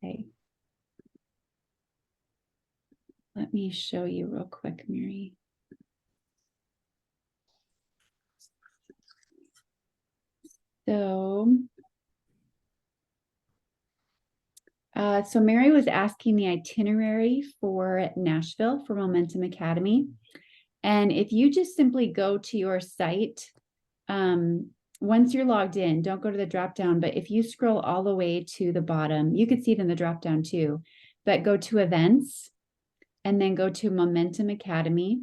Okay. Let me show you real quick, Mary. So Mary was asking the itinerary for Nashville for Momentum Academy. And if you just simply go to your site, once you're logged in, don't go to the drop down, but if you scroll all the way to the bottom, you could see it in the drop down too, but go to events and then go to Momentum Academy.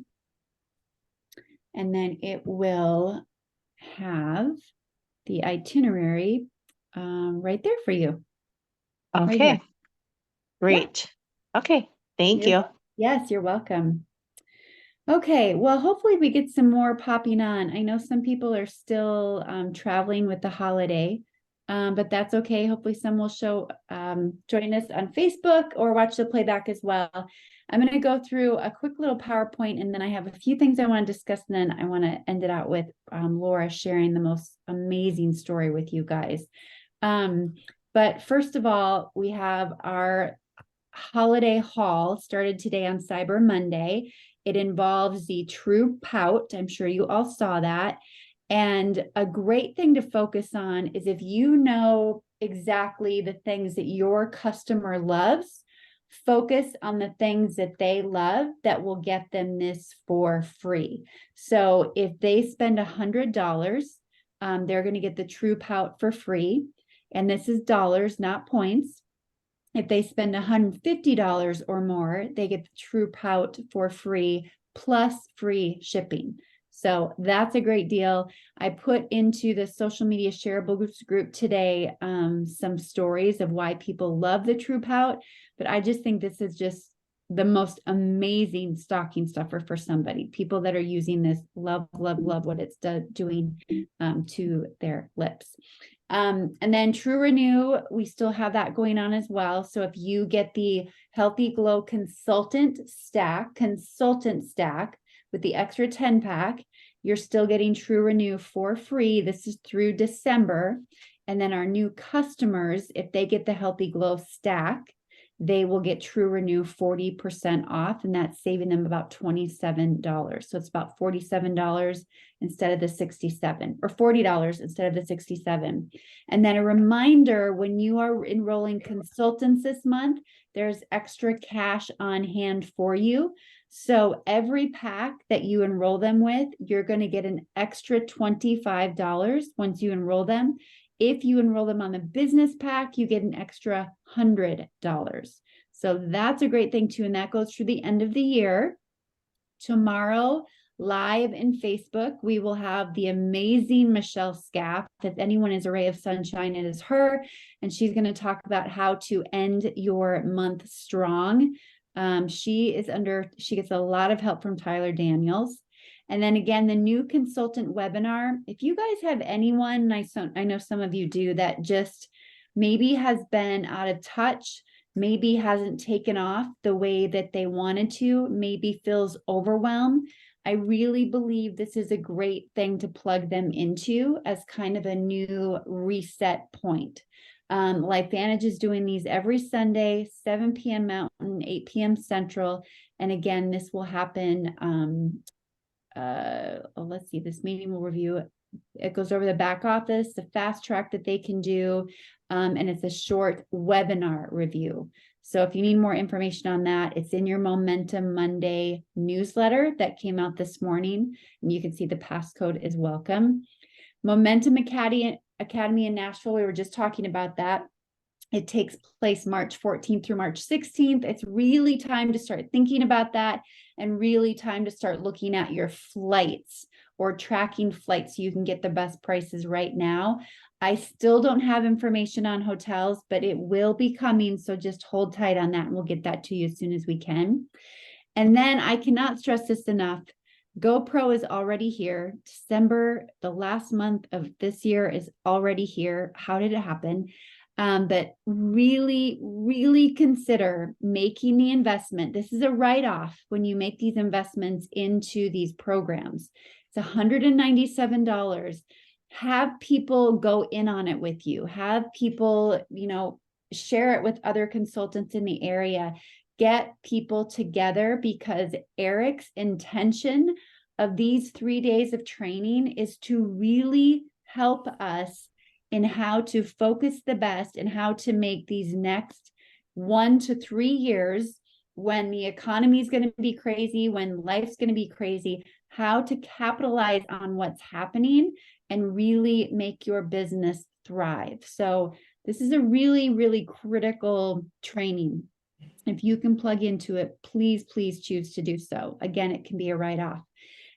And then it will have the itinerary right there for you. Okay, right great. Yeah. Okay, thank you. Yes, you're welcome. Okay, well, hopefully we get some more popping on. I know some people are still traveling with the holiday, but that's okay. Hopefully some will join us on Facebook or watch the playback as well. I'm going to go through a quick little PowerPoint, and then I have a few things I want to discuss, and then I want to end it out with Laura sharing the most amazing story with you guys. But first of all, we have our holiday haul started today on Cyber Monday. It involves the True Pout. I'm sure you all saw that. And a great thing to focus on is if you know exactly the things that your customer loves, focus on the things that they love that will get them this for free. So if they spend $100, they're going to get the True Pout for free. And this is dollars, not points. If they spend $150 or more, they get the True Pout for free plus free shipping. So that's a great deal. I put into the social media shareables group today some stories of why people love the True Pout, but I just think this is just the most amazing stocking stuffer for somebody. People that are using this love what it's doing to their lips. And then True Renew, we still have that going on as well. So if you get the Healthy Glow Consultant Stack with the extra 10 pack, you're still getting True Renew for free. This is through December. And then our new customers, if they get the Healthy Glow Stack, they will get True Renew 40% off, and that's saving them about $27. So it's about $47 instead of the $67, or $40 instead of the $67. And then a reminder, when you are enrolling consultants this month, there's extra cash on hand for you. So every pack that you enroll them with, you're going to get an extra $25 once you enroll them. If you enroll them on the business pack, you get an extra $100. So that's a great thing too. And that goes through the end of the year. Tomorrow, live in Facebook, we will have the amazing Michelle Scaff. If anyone is a ray of sunshine, it is her. And she's going to talk about how to end your month strong. She gets a lot of help from Tyler Daniels. And then again, the new consultant webinar, if you guys have anyone, I know some of you do, that just maybe has been out of touch, maybe hasn't taken off the way that they wanted to, maybe feels overwhelmed, I really believe this is a great thing to plug them into as kind of a new reset point. LifeVantage is doing these every Sunday, 7 p.m. Mountain, 8 p.m. Central. And again, this will happen let's see, this meeting will review it goes over the back office, the fast track that they can do, and it's a short webinar review. So if you need more information on that, it's in your Momentum Monday newsletter that came out this morning, and you can see the passcode is welcome. Momentum Academy in Nashville, we were just talking about that. It takes place March 14th through March 16th. It's really time to start thinking about that, and really time to start looking at your flights or tracking flights so you can get the best prices right now. I still don't have information on hotels, but it will be coming. So just hold tight on that, and we'll get that to you as soon as we can. And then I cannot stress this enough. GoPro is already here. December, the last month of this year, is already here. How did it happen? But really, really consider making the investment. This is a write-off when you make these investments into these programs. It's $197. Have people go in on it with you. Have people, share it with other consultants in the area. Get people together, because Eric's intention of these 3 days of training is to really help us in how to focus the best and how to make these next 1 to 3 years, when the economy is going to be crazy, when life's going to be crazy, how to capitalize on what's happening and really make your business thrive. So this is a really, really critical training. If you can plug into it, please, please choose to do so. Again, it can be a write-off.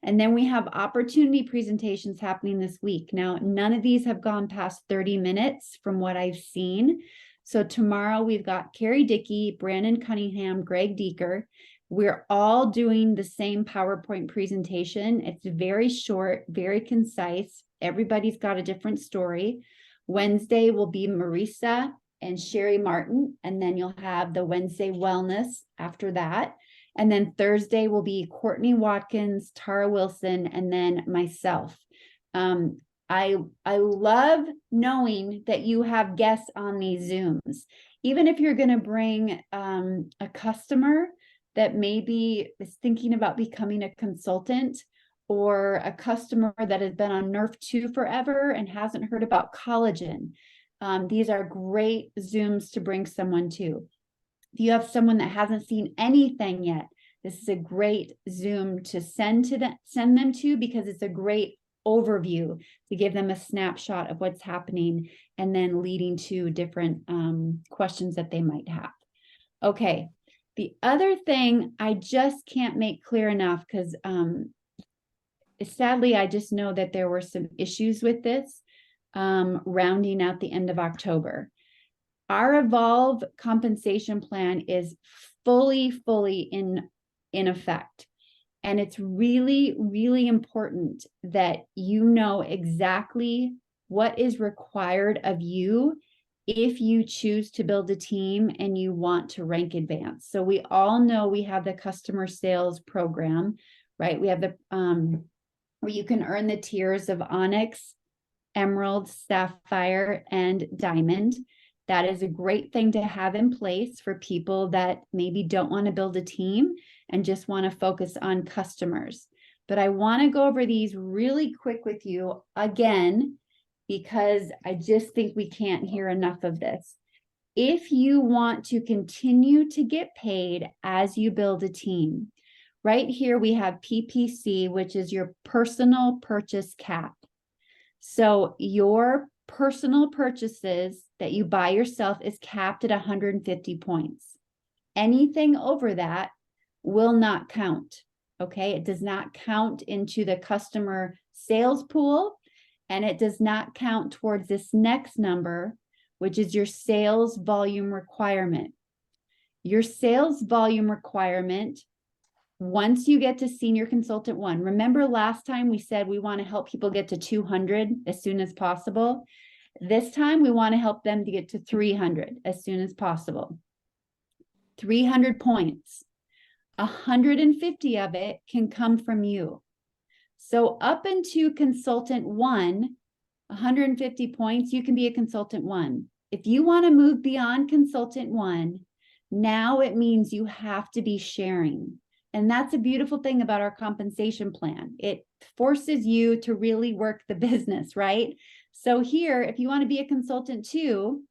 And then we have opportunity presentations happening this week. Now, none of these have gone past 30 minutes from what I've seen. So tomorrow we've got Carrie Dickey, Brandon Cunningham, Greg Deeker. We're all doing the same PowerPoint presentation. It's very short, very concise. Everybody's got a different story. Wednesday will be Marisa and Sherry Martin, and then you'll have the Wednesday Wellness after that. And then Thursday will be Courtney Watkins, Tara Wilson, and then myself. I love knowing that you have guests on these Zooms. Even if you're going to bring a customer that maybe is thinking about becoming a consultant, or a customer that has been on Nerf 2 forever and hasn't heard about collagen. These are great Zooms to bring someone to. If you have someone that hasn't seen anything yet, this is a great Zoom to send them to, because it's a great overview to give them a snapshot of what's happening, and then leading to different questions that they might have. Okay, the other thing I just can't make clear enough, because sadly, I just know that there were some issues with this rounding out the end of October. Our Evolve compensation plan is fully in effect. And it's really, really important that you know exactly what is required of you if you choose to build a team and you want to rank advance. So we all know we have the customer sales program, right? We have the where you can earn the tiers of Onyx, Emerald, Sapphire, and Diamond. That is a great thing to have in place for people that maybe don't want to build a team and just want to focus on customers. But I want to go over these really quick with you again, because I just think we can't hear enough of this. If you want to continue to get paid as you build a team, right here we have PPC, which is your personal purchase cap. So your personal purchases that you buy yourself is capped at 150 points. Anything over that will not count. Okay, it does not count into the customer sales pool, and it does not count towards this next number, which is your sales volume requirement. Your sales volume requirement, once you get to senior consultant 1, remember last time we said we want to help people get to 200 as soon as possible. This time we want to help them to get to 300 as soon as possible. 300 points. 150 of it can come from you. So up into consultant 1, 150 points, you can be a consultant 1. If you want to move beyond consultant 1, now it means you have to be sharing. And that's a beautiful thing about our compensation plan. It forces you to really work the business, right? So here, if you want to be a consultant 2,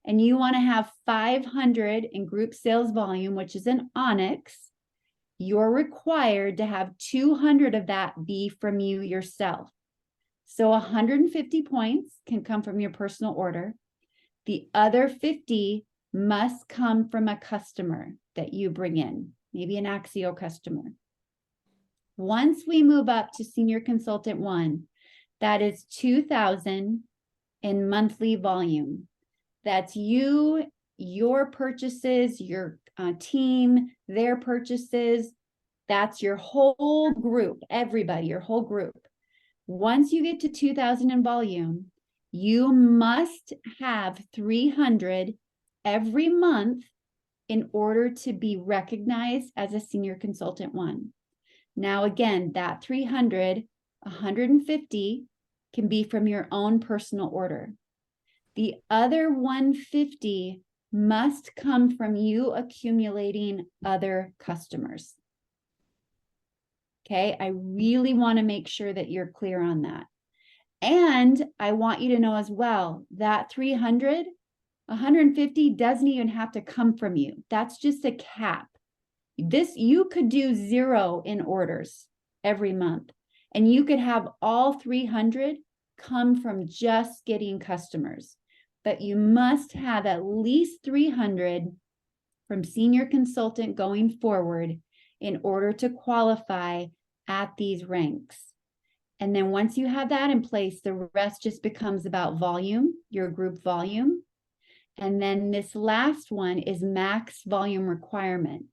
and you want to have 500 in group sales volume, which is an Onyx, you're required to have 200 of that be from you yourself. So 150 points can come from your personal order. The other 50 must come from a customer that you bring in, maybe an Axio customer. Once we move up to senior consultant 1, that is 2,000 in monthly volume. That's you, your purchases, your team, their purchases. That's your whole group, everybody, your whole group. Once you get to 2,000 in volume, you must have 300 every month in order to be recognized as a senior consultant 1. Now, again, that 300, 150 can be from your own personal order. The other 150 must come from you accumulating other customers. Okay, I really want to make sure that you're clear on that. And I want you to know as well that 300, 150 doesn't even have to come from you. That's just a cap. This, you could do 0 in orders every month, and you could have all 300 come from just getting customers. But you must have at least 300 from senior consultant going forward in order to qualify at these ranks. And then once you have that in place, the rest just becomes about volume, your group volume. And then this last one is max volume requirement.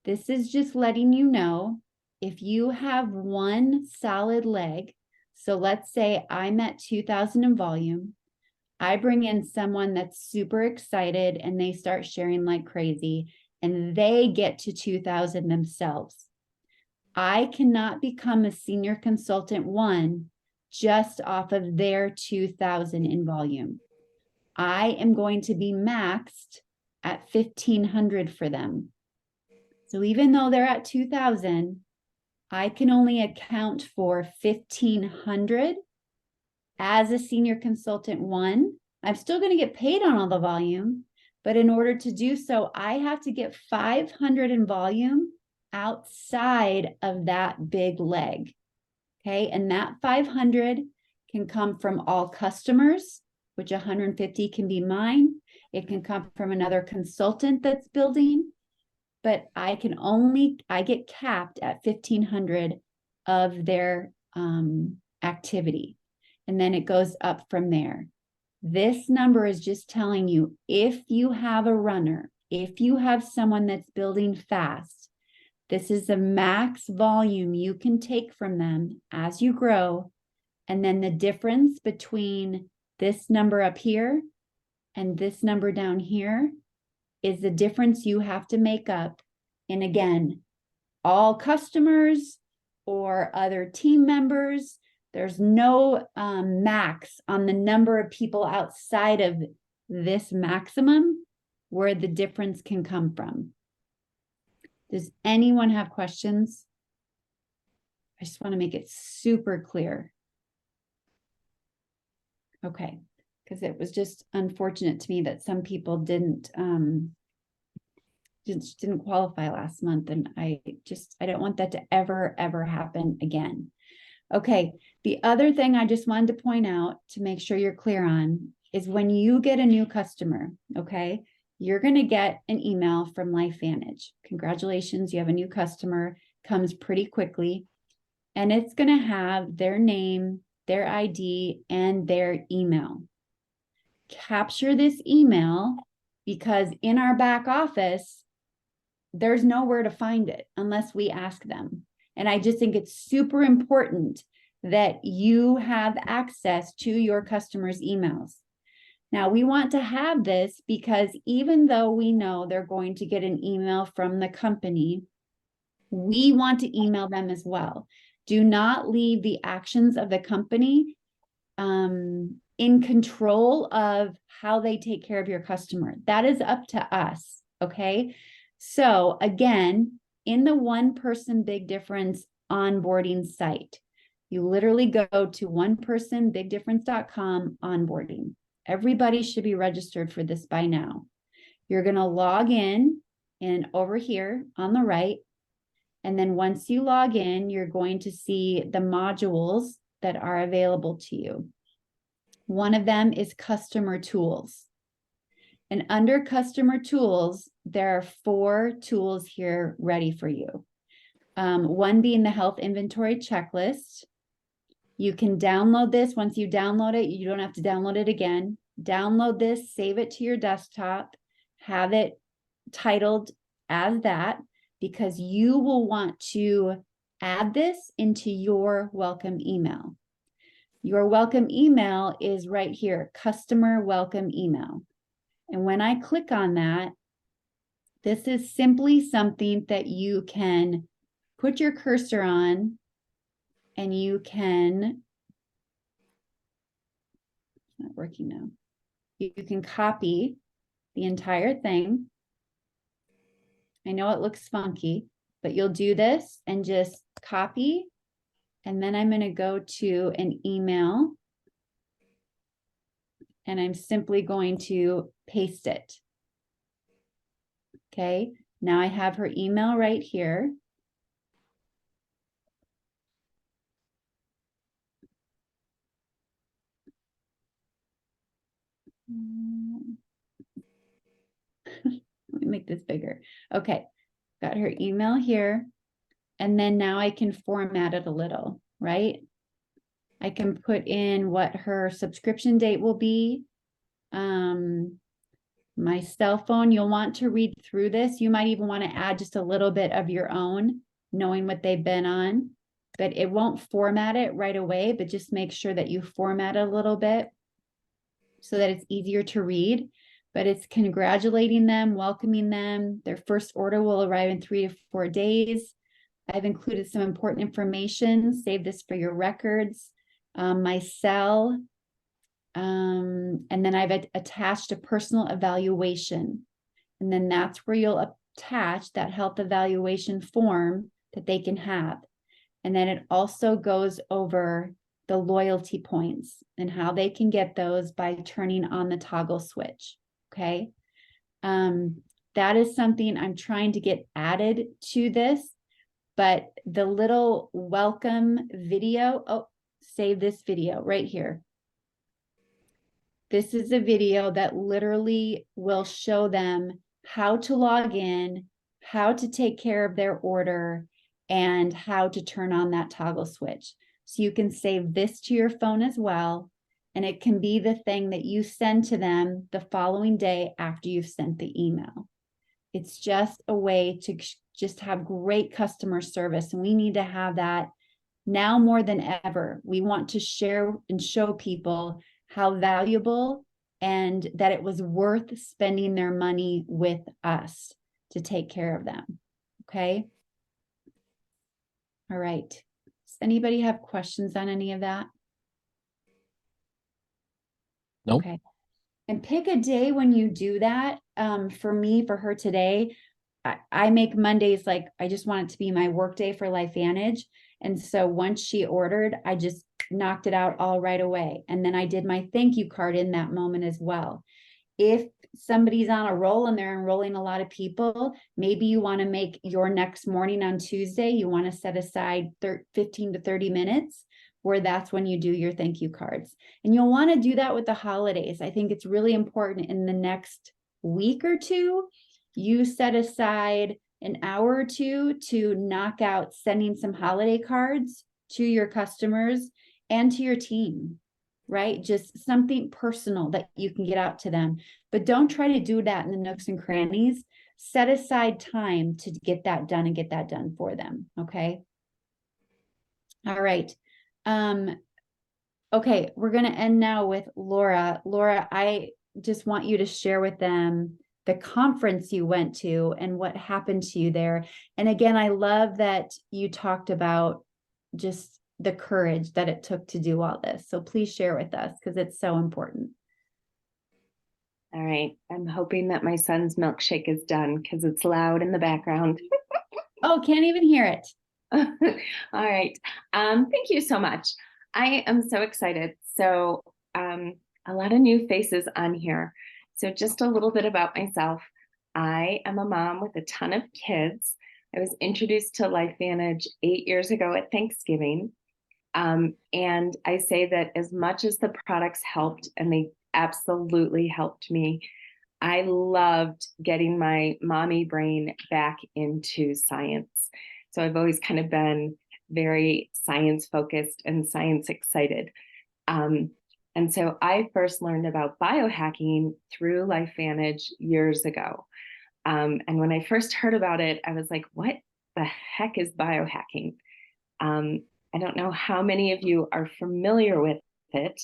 This is just letting you know if you have one solid leg. So let's say I'm at 2,000 in volume. I bring in someone that's super excited and they start sharing like crazy and they get to 2,000 themselves. I cannot become a senior consultant 1 just off of their 2,000 in volume. I am going to be maxed at 1,500 for them. So even though they're at 2,000, I can only account for 1,500 as a senior consultant 1. I'm still going to get paid on all the volume, but in order to do so, I have to get 500 in volume outside of that big leg. Okay, and that 500 can come from all customers, which 150 can be mine. It can come from another consultant that's building, but I get capped at 1,500 of their activity. And then it goes up from there. This number is just telling you if you have a runner, if you have someone that's building fast, this is the max volume you can take from them as you grow. And then the difference between this number up here and this number down here is the difference you have to make up. And again, all customers or other team members, there's no max on the number of people outside of this maximum where the difference can come from. Does anyone have questions? I just want to make it super clear. Okay, because it was just unfortunate to me that some people didn't qualify last month, and I don't want that to ever happen again. Okay, the other thing I just wanted to point out to make sure you're clear on is when you get a new customer, okay, you're going to get an email from LifeVantage. Congratulations, you have a new customer, comes pretty quickly, and it's going to have their name, their ID, and their email. Capture this email because in our back office, there's nowhere to find it unless we ask them. And I just think it's super important that you have access to your customers' emails. Now, we want to have this because even though we know they're going to get an email from the company, we want to email them as well. Do not leave the actions of the company in control of how they take care of your customer. That is up to us, okay? So again, in the One Person Big Difference onboarding site, you literally go to onepersonbigdifference.com onboarding. Everybody should be registered for this by now. You're going to log in and over here on the right. And then once you log in, you're going to see the modules that are available to you. One of them is customer tools. And under customer tools, there are 4 tools here ready for you. One being the health inventory checklist. You can download this. Once you download it, you don't have to download it again. Download this, save it to your desktop, have it titled as that, because you will want to add this into your welcome email. Your welcome email is right here, customer welcome email. And when I click on that, this is simply something that you can put your cursor on and you can, it's not working now. You can copy the entire thing. I know it looks funky, but you'll do this and just copy. And then I'm going to go to an email and I'm simply going to paste it. Okay, now I have her email right here. Let me make this bigger. Okay, got her email here. And then now I can format it a little, right? I can put in what her subscription date will be. My cell phone, you'll want to read through this. You might even want to add just a little bit of your own, knowing what they've been on, but it won't format it right away, but just make sure that you format it a little bit so that it's easier to read. But it's congratulating them, welcoming them. Their first order will arrive in 3 to 4 days. I've included some important information. Save this for your records. My cell, and then I've attached a personal evaluation. And then that's where you'll attach that health evaluation form that they can have. And then it also goes over the loyalty points and how they can get those by turning on the toggle switch. Okay. That is something I'm trying to get added to this, but the little welcome video, oh, save this video right here. This is a video that literally will show them how to log in, how to take care of their order, and how to turn on that toggle switch. So you can save this to your phone as well. And it can be the thing that you send to them the following day after you've sent the email. It's just a way to just have great customer service. And we need to have that now more than ever. We want to share and show people how valuable and that it was worth spending their money with us to take care of them. Okay. All right. Does anybody have questions on any of that? Nope. Okay. And pick a day when you do that. For me, for her today, I make Mondays like I just want it to be my work day for LifeVantage. And so once she ordered, I just knocked it out all right away. And then I did my thank you card in that moment as well. If somebody's on a roll and they're enrolling a lot of people, maybe you want to make your next morning on Tuesday, you want to set aside 15 to 30 minutes where that's when you do your thank you cards. And you'll want to do that with the holidays. I think it's really important in the next week or two, you set aside an hour or two to knock out sending some holiday cards to your customers and to your team, right? Just something personal that you can get out to them. But don't try to do that in the nooks and crannies. Set aside time to get that done and get that done for them, okay? All right. Okay, we're going to end now with Laura. Laura, I just want you to share with them the conference you went to and what happened to you there. And again, I love that you talked about just the courage that it took to do all this. So please share with us because it's so important. All right. I'm hoping that my son's milkshake is done because it's loud in the background. Oh, can't even hear it. All right. Thank you so much. I am so excited. So a lot of new faces on here. So just a little bit about myself. I am a mom with a ton of kids. I was introduced to LifeVantage 8 years ago at Thanksgiving. And I say that as much as the products helped, and they absolutely helped me, I loved getting my mommy brain back into science. So I've always kind of been very science focused and science excited. And so I first learned about biohacking through LifeVantage years ago. And when I first heard about it, I was like, what the heck is biohacking? I don't know how many of you are familiar with it,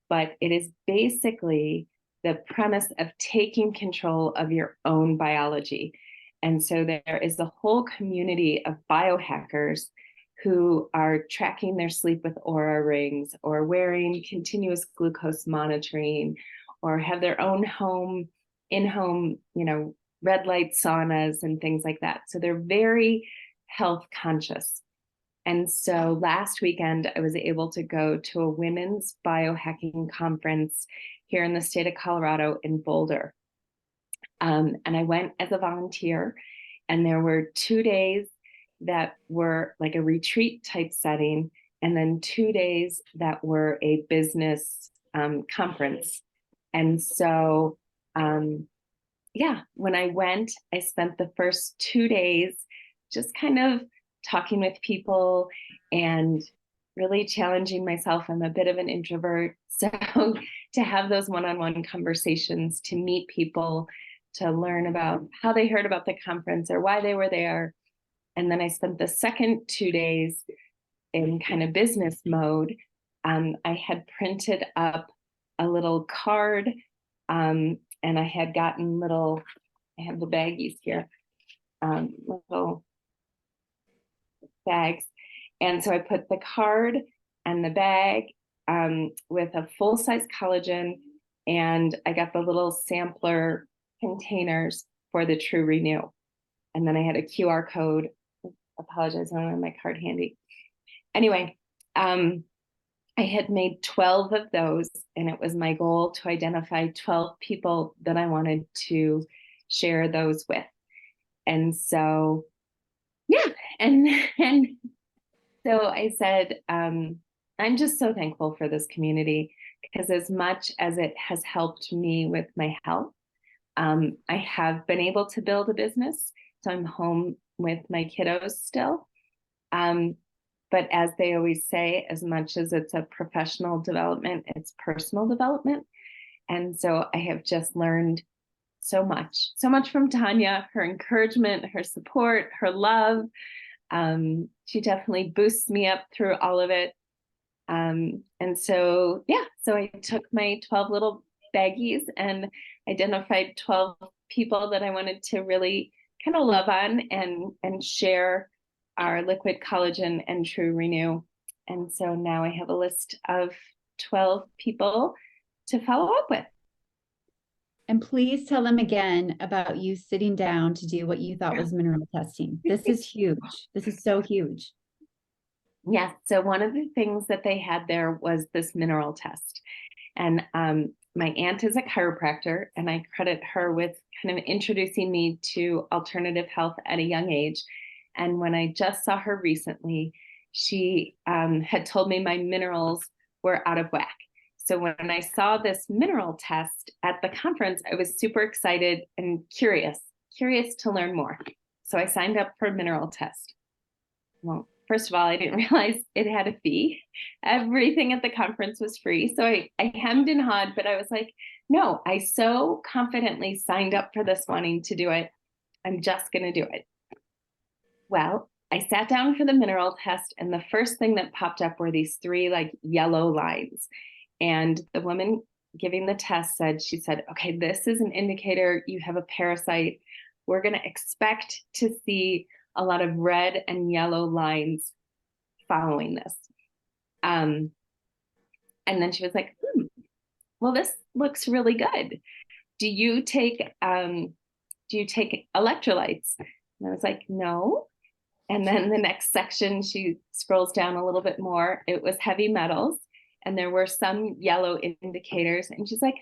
but it is basically the premise of taking control of your own biology. And so there is a whole community of biohackers who are tracking their sleep with Oura rings or wearing continuous glucose monitoring or have their own home in-home, red light saunas and things like that. So they're very health conscious. And so last weekend, I was able to go to a women's biohacking conference here in the state of Colorado in Boulder. And I went as a volunteer, and there were 2 days that were like a retreat type setting, and then 2 days that were a business conference. And so, when I went, I spent the first 2 days just kind of talking with people and really challenging myself. I'm a bit of an introvert. So to have those one-on-one conversations, to meet people, to learn about how they heard about the conference or why they were there. And then I spent the second 2 days in kind of business mode. I had printed up a little card, and I had gotten I have the baggies here, little bags. And so I put the card and the bag with a full-size collagen, and I got the little sampler containers for the True Renew. And then I had a QR code. Apologize, I don't have my card handy. Anyway, I had made 12 of those, and it was my goal to identify 12 people that I wanted to share those with. And so, and so I said, I'm just so thankful for this community, because as much as it has helped me with my health, I have been able to build a business. So I'm home with my kiddos still. But as they always say, as much as it's a professional development, it's personal development. And so I have just learned so much from Tanya, her encouragement, her support, her love. She definitely boosts me up through all of it. And so, so I took my 12 little baggies and identified 12 people that I wanted to really kind of love on and share our liquid collagen and True Renew. And so now I have a list of 12 people to follow up with. And please tell them again about you sitting down to do what you thought was mineral testing. This is huge. This is so huge. Yes. So one of the things that they had there was this mineral test. And my aunt is a chiropractor, and I credit her with kind of introducing me to alternative health at a young age. And when I just saw her recently, she had told me my minerals were out of whack. So when I saw this mineral test at the conference, I was super excited and curious to learn more. So I signed up for a mineral test. Well, first of all, I didn't realize it had a fee. Everything at the conference was free. So I hemmed and hawed, but I was like, no, I so confidently signed up for this, wanting to do it. I'm just going to do it. Well, I sat down for the mineral test, and the first thing that popped up were these 3 like yellow lines. And the woman giving the test she said, okay, this is an indicator you have a parasite. We're going to expect to see a lot of red and yellow lines following this. And then she was like, well, this looks really good. Do you take electrolytes? And I was like, no. And then the next section, she scrolls down a little bit more. It was heavy metals, and there were some yellow indicators. And she's like,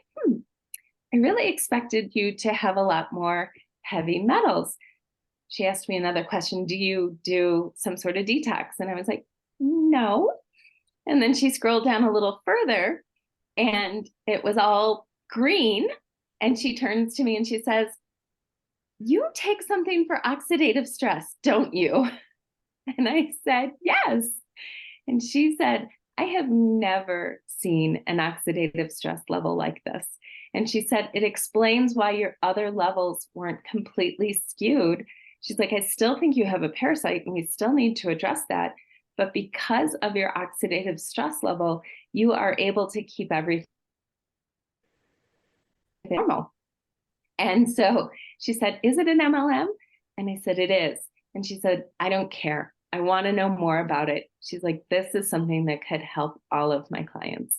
I really expected you to have a lot more heavy metals. She asked me another question, do you do some sort of detox? And I was like, no. And then she scrolled down a little further, and it was all green. And she turns to me and she says, you take something for oxidative stress, don't you? And I said, yes. And she said, I have never seen an oxidative stress level like this. And she said, it explains why your other levels weren't completely skewed. She's like, I still think you have a parasite, and we still need to address that. But because of your oxidative stress level, you are able to keep everything normal. And so she said, is it an MLM? And I said, it is. And she said, I don't care. I want to know more about it. She's like, this is something that could help all of my clients.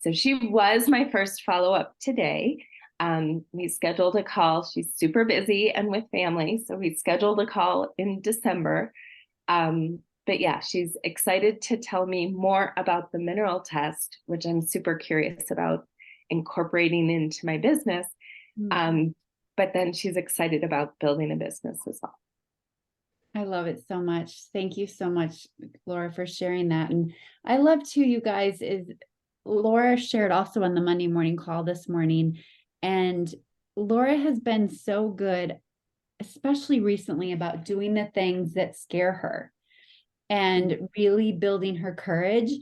So she was my first follow-up today. We scheduled a call. She's super busy and with family, so we scheduled a call in December. But yeah, she's excited to tell me more about the mineral test, which I'm super curious about incorporating into my business. But then she's excited about building a business as well. I love it so much. Thank you so much, Laura, for sharing that. And I love too, you guys, is Laura shared also on the Monday morning call this morning. And Laura has been so good, especially recently, about doing the things that scare her and really building her courage.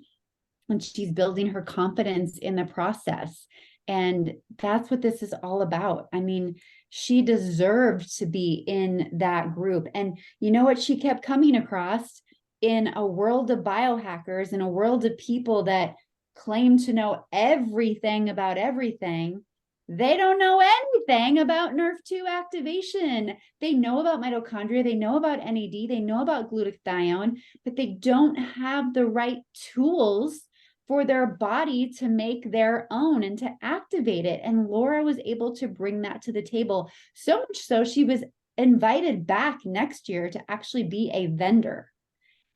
And she's building her confidence in the process. And that's what this is all about. I mean, she deserved to be in that group. And you know what she kept coming across in a world of biohackers, in a world of people that claim to know everything about everything. They don't know anything about NRF2 activation. They know about mitochondria, they know about NAD, they know about glutathione, but they don't have the right tools for their body to make their own and to activate it. And Laura was able to bring that to the table, so much so she was invited back next year to actually be a vendor.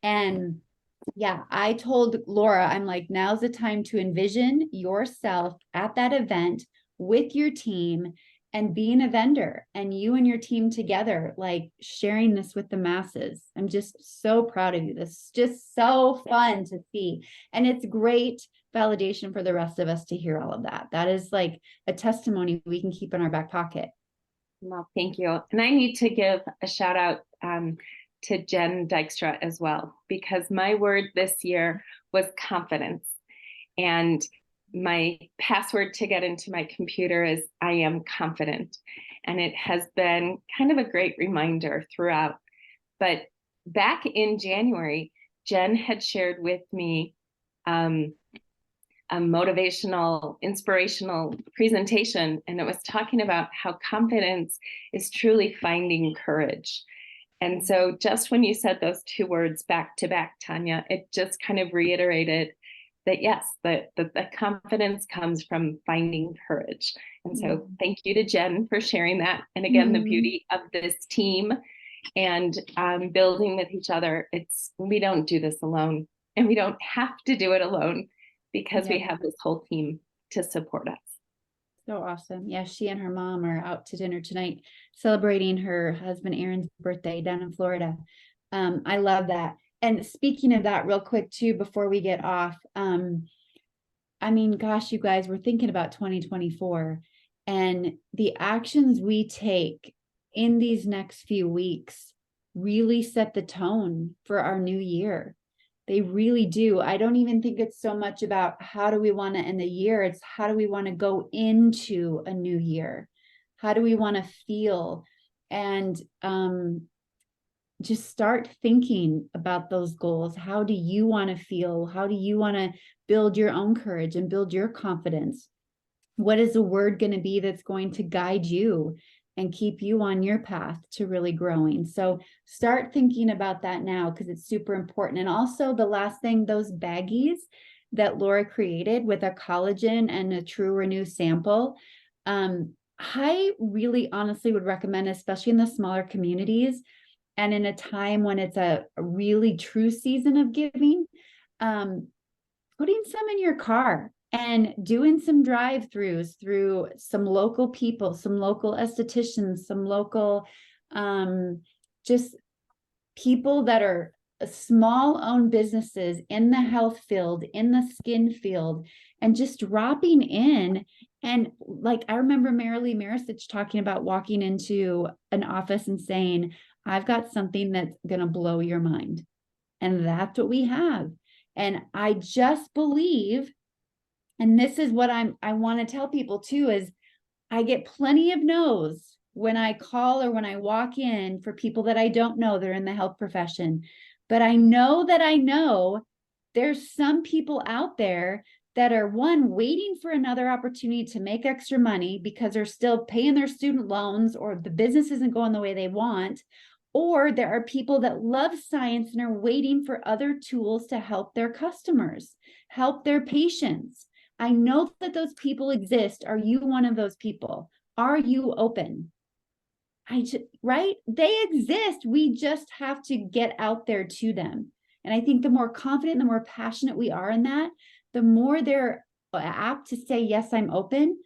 And yeah, I told Laura, I'm like, now's the time to envision yourself at that event with your team and being a vendor, and you and your team together, like sharing this with the masses. I'm just so proud of you. This is just so fun to see. And it's great validation for the rest of us to hear all of that. That is like a testimony we can keep in our back pocket. Well, thank you. And I need to give a shout out to Jen Dykstra as well, because my word this year was confidence. And my password to get into my computer is I am confident. And it has been kind of a great reminder throughout. But back in January, Jen had shared with me a motivational, inspirational presentation, and it was talking about how confidence is truly finding courage. And so just when you said those two words back to back, Tanya, it just kind of reiterated that yes, the confidence comes from finding courage. And so thank you to Jen for sharing that. And again, the beauty of this team and building with each other, we don't do this alone, and we don't have to do it alone because we have this whole team to support us. So awesome. Yeah, she and her mom are out to dinner tonight celebrating her husband Aaron's birthday down in Florida. I love that. And speaking of that real quick too, before we get off, I mean, gosh, you guys, we're thinking about 2024, and the actions we take in these next few weeks really set the tone for our new year. They really do. I don't even think it's so much about how do we want to end the year. It's how do we want to go into a new year? How do we want to feel? And just start thinking about those goals. How do you want to feel? How do you want to build your own courage and build your confidence? What is the word going to be that's going to guide you and keep you on your path to really growing? So start thinking about that now, because it's super important. And also the last thing, those baggies that Laura created with a collagen and a True Renew sample, I really honestly would recommend, especially in the smaller communities and in a time when it's a really true season of giving, putting some in your car and doing some drive-throughs through some local people, some local estheticians, some local just people that are small owned businesses in the health field, in the skin field, and just dropping in. And like, I remember Marilee Marisich talking about walking into an office and saying, I've got something that's going to blow your mind. And that's what we have. And I just believe, and this is what I want to tell people too, is I get plenty of no's when I call or when I walk in for people that I don't know, they're in the health profession. But I know there's some people out there that are waiting for another opportunity to make extra money because they're still paying their student loans, or the business isn't going the way they want. Or there are people that love science and are waiting for other tools to help their customers, help their patients. I know that those people exist. Are you one of those people? Are you open? Right? They exist. We just have to get out there to them. And I think the more confident, the more passionate we are in that, the more they're apt to say, yes, I'm open.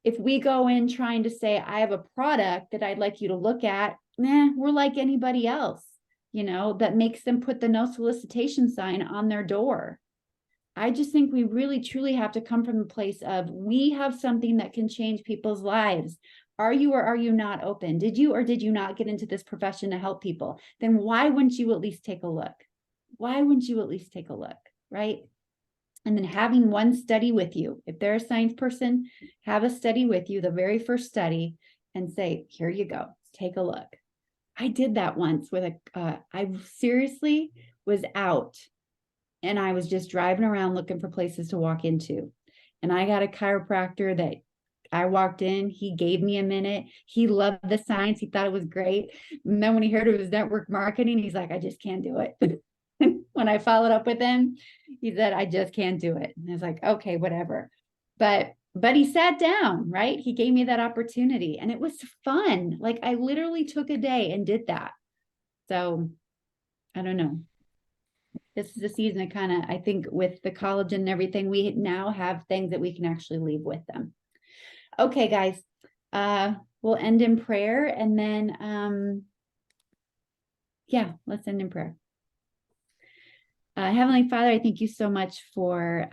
If we go in trying to say, I have a product that I'd like you to look at, we're like anybody else, that makes them put the no solicitation sign on their door. I just think we really truly have to come from the place of, we have something that can change people's lives. Are you or are you not open? Did you or did you not get into this profession to help people? Then why wouldn't you at least take a look? Why wouldn't you at least take a look, right? And then having one study with you. If they're a science person, have a study with you, the very first study, and say, here you go, take a look. I did that once with I seriously was out and I was just driving around looking for places to walk into. And I got a chiropractor that I walked in, he gave me a minute. He loved the science. He thought it was great. And then when he heard it was network marketing, he's like, I just can't do it. When I followed up with him, he said, I just can't do it. And I was like, okay, whatever. But he sat down, right? He gave me that opportunity and it was fun. Like I literally took a day and did that. So I don't know. This is the season of kind of, I think with the college and everything, we now have things that we can actually leave with them. Okay, guys, we'll end in prayer and then, yeah, let's end in prayer. Heavenly Father, I thank you so much for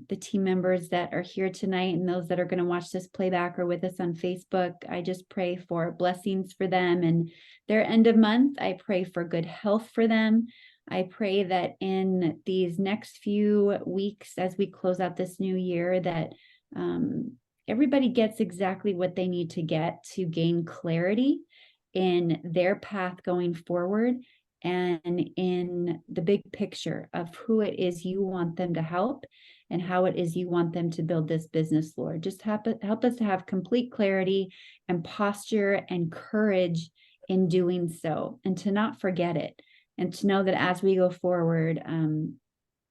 the team members that are here tonight and those that are going to watch this playback or with us on Facebook. I just pray for blessings for them and their end of month. I pray for good health for them. I pray that in these next few weeks, as we close out this new year, that everybody gets exactly what they need to get to gain clarity in their path going forward and in the big picture of who it is you want them to help and how it is you want them to build this business, Lord. Just help us to have complete clarity and posture and courage in doing so, and to not forget it, and to know that as we go forward,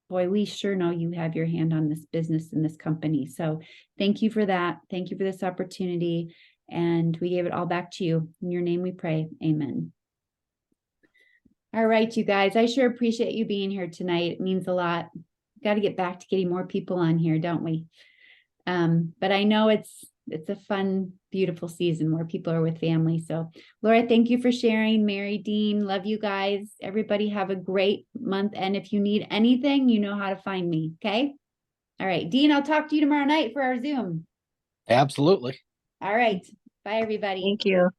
boy, we sure know you have your hand on this business and this company. So thank you for that. Thank you for this opportunity. And we gave it all back to you. In your name we pray. Amen. All right, you guys, I sure appreciate you being here tonight. It means a lot. Got to get back to getting more people on here, don't we? But I know it's a fun, beautiful season where people are with family. So Laura, thank you for sharing. Mary, Dean, love you guys. Everybody have a great month. And if you need anything, you know how to find me. Okay. All right, Dean, I'll talk to you tomorrow night for our Zoom. Absolutely. All right. Bye, everybody. Thank you.